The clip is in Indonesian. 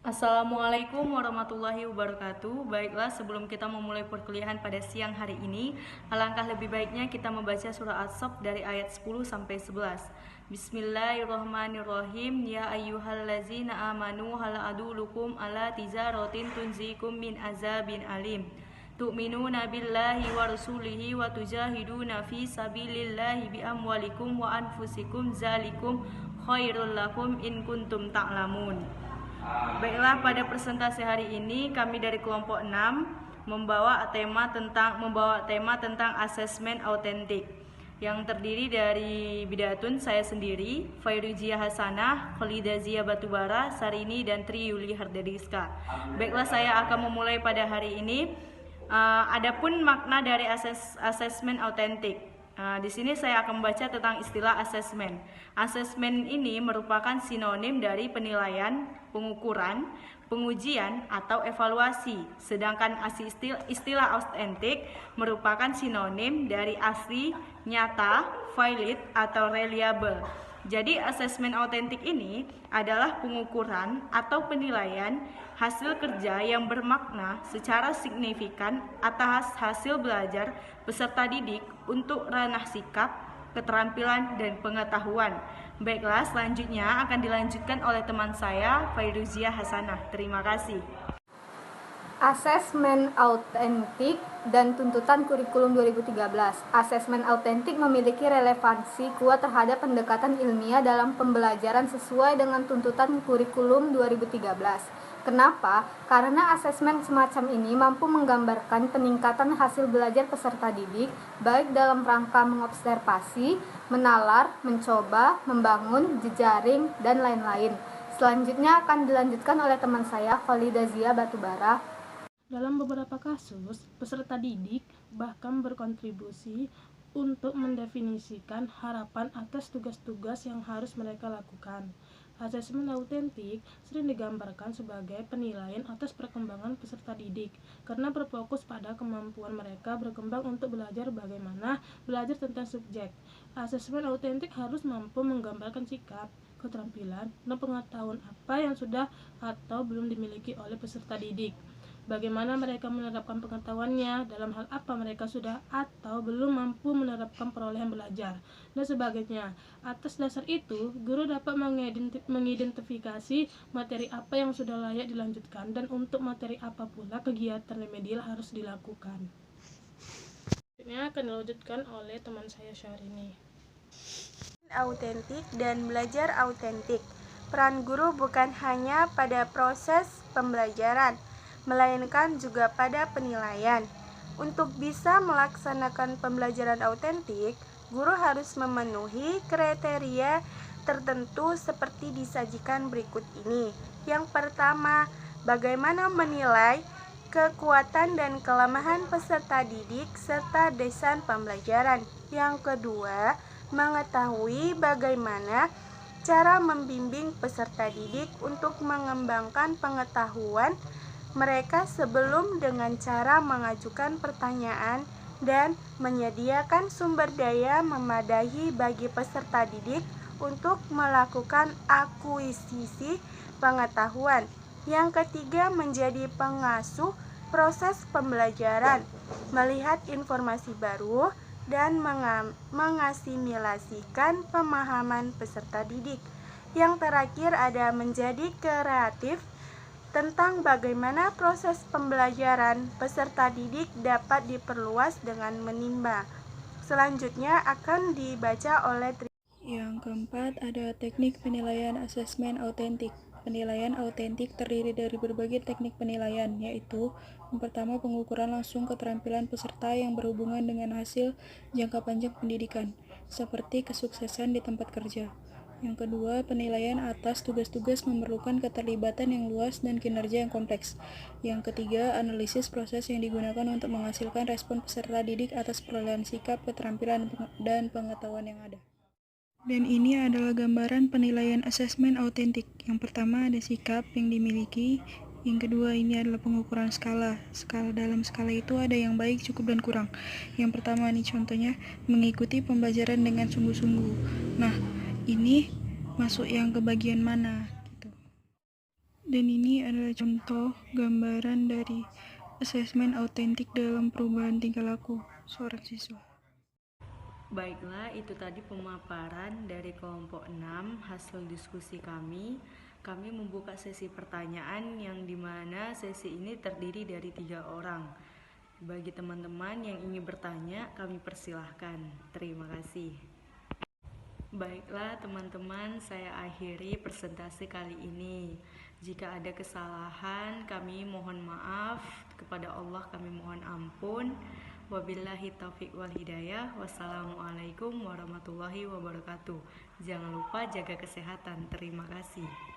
Assalamualaikum warahmatullahi wabarakatuh. Baiklah, sebelum kita memulai perkuliahan pada siang hari ini, alangkah lebih baiknya kita membaca surah As-Saff dari ayat 10 sampai 11. Bismillahirrahmanirrahim. Ya ayyuhallazina amanu hal adulukum ala tijaratin tunzikum min azabin alim. Tu'minuna billahi wa rasulihi wa tujahiduna fi sabilillahi bi amwalikum wa anfusikum zalikum khairul lakum in kuntum ta'lamun. Baiklah, pada presentasi hari ini kami dari kelompok 6 membawa tema tentang asesmen autentik yang terdiri dari Bidatun, saya sendiri, Fairuzia Hasanah, Khalidazia Batubara, Sarini, dan Tri Yuli Hardadiska. Baiklah, saya akan memulai pada hari ini. Adapun makna dari asesmen autentik. Di sini saya akan membaca tentang istilah asesmen. Asesmen ini merupakan sinonim dari penilaian, pengukuran, pengujian, atau evaluasi. Sedangkan istilah autentik merupakan sinonim dari asli, nyata, valid, atau reliable. Jadi asesmen autentik ini adalah pengukuran atau penilaian hasil kerja yang bermakna secara signifikan atas hasil belajar peserta didik untuk ranah sikap, keterampilan, dan pengetahuan. Baiklah, selanjutnya akan dilanjutkan oleh teman saya, Fairuzia Hasanah. Terima kasih. Asesmen autentik dan tuntutan kurikulum 2013. Asesmen autentik memiliki relevansi kuat terhadap pendekatan ilmiah dalam pembelajaran sesuai dengan tuntutan kurikulum 2013. Kenapa? Karena asesmen semacam ini mampu menggambarkan peningkatan hasil belajar peserta didik, baik dalam rangka mengobservasi, menalar, mencoba, membangun, jejaring, dan lain-lain. Selanjutnya akan dilanjutkan oleh teman saya, Khalidazia Batubara. Dalam beberapa kasus, peserta didik bahkan berkontribusi untuk mendefinisikan harapan atas tugas-tugas yang harus mereka lakukan. Asesmen autentik sering digambarkan sebagai penilaian atas perkembangan peserta didik karena berfokus pada kemampuan mereka berkembang untuk belajar bagaimana belajar tentang subjek. Asesmen autentik harus mampu menggambarkan sikap, keterampilan, dan pengetahuan apa yang sudah atau belum dimiliki oleh peserta didik. Bagaimana mereka menerapkan pengetahuannya, dalam hal apa mereka sudah atau belum mampu menerapkan perolehan belajar, dan sebagainya. Atas dasar itu, guru dapat mengidentifikasi materi apa yang sudah layak dilanjutkan dan untuk materi apa pula kegiatan remedial harus dilakukan. Ini akan dilanjutkan oleh teman saya Syahrini. Autentik dan belajar autentik. Peran guru bukan hanya pada proses pembelajaran, melainkan juga pada penilaian. Untuk bisa melaksanakan pembelajaran autentik, guru harus memenuhi kriteria tertentu seperti disajikan berikut ini. Yang pertama, bagaimana menilai kekuatan dan kelemahan peserta didik serta desain pembelajaran. Yang kedua, mengetahui bagaimana cara membimbing peserta didik untuk mengembangkan pengetahuan mereka sebelum dengan cara mengajukan pertanyaan dan menyediakan sumber daya memadai bagi peserta didik untuk melakukan akuisisi pengetahuan. Yang ketiga, menjadi pengasuh proses pembelajaran, melihat informasi baru dan mengasimilasikan pemahaman peserta didik. Yang terakhir ada menjadi kreatif tentang bagaimana proses pembelajaran peserta didik dapat diperluas dengan menimba. Selanjutnya akan dibaca oleh Yang keempat ada teknik penilaian asesmen autentik. Penilaian autentik terdiri dari berbagai teknik penilaian, yaitu yang pertama pengukuran langsung keterampilan peserta yang berhubungan dengan hasil jangka panjang pendidikan, seperti kesuksesan di tempat kerja. Yang kedua, penilaian atas tugas-tugas memerlukan keterlibatan yang luas dan kinerja yang kompleks. Yang ketiga, analisis proses yang digunakan untuk menghasilkan respon peserta didik atas perolehan sikap, keterampilan, dan pengetahuan yang ada. Dan ini adalah gambaran penilaian asesmen autentik. Yang pertama ada sikap yang dimiliki. Yang kedua ini adalah pengukuran skala. Dalam skala itu ada yang baik, cukup, dan kurang. Yang pertama nih contohnya, mengikuti pembelajaran dengan sungguh-sungguh. Nah, ini masuk yang ke bagian mana gitu. Dan ini adalah contoh gambaran dari asesmen autentik dalam perubahan tingkah laku seorang siswa. Baiklah, itu tadi pemaparan dari kelompok 6 hasil diskusi kami. Kami membuka sesi pertanyaan yang dimana sesi ini terdiri dari 3 orang. Bagi teman-teman yang ingin bertanya, kami persilahkan. Terima kasih. Baiklah teman-teman, saya akhiri presentasi kali ini. Jika ada kesalahan, kami mohon maaf. Kepada Allah kami mohon ampun. Wabillahi taufiq wal hidayah. Wassalamualaikum warahmatullahi wabarakatuh. Jangan lupa jaga kesehatan. Terima kasih.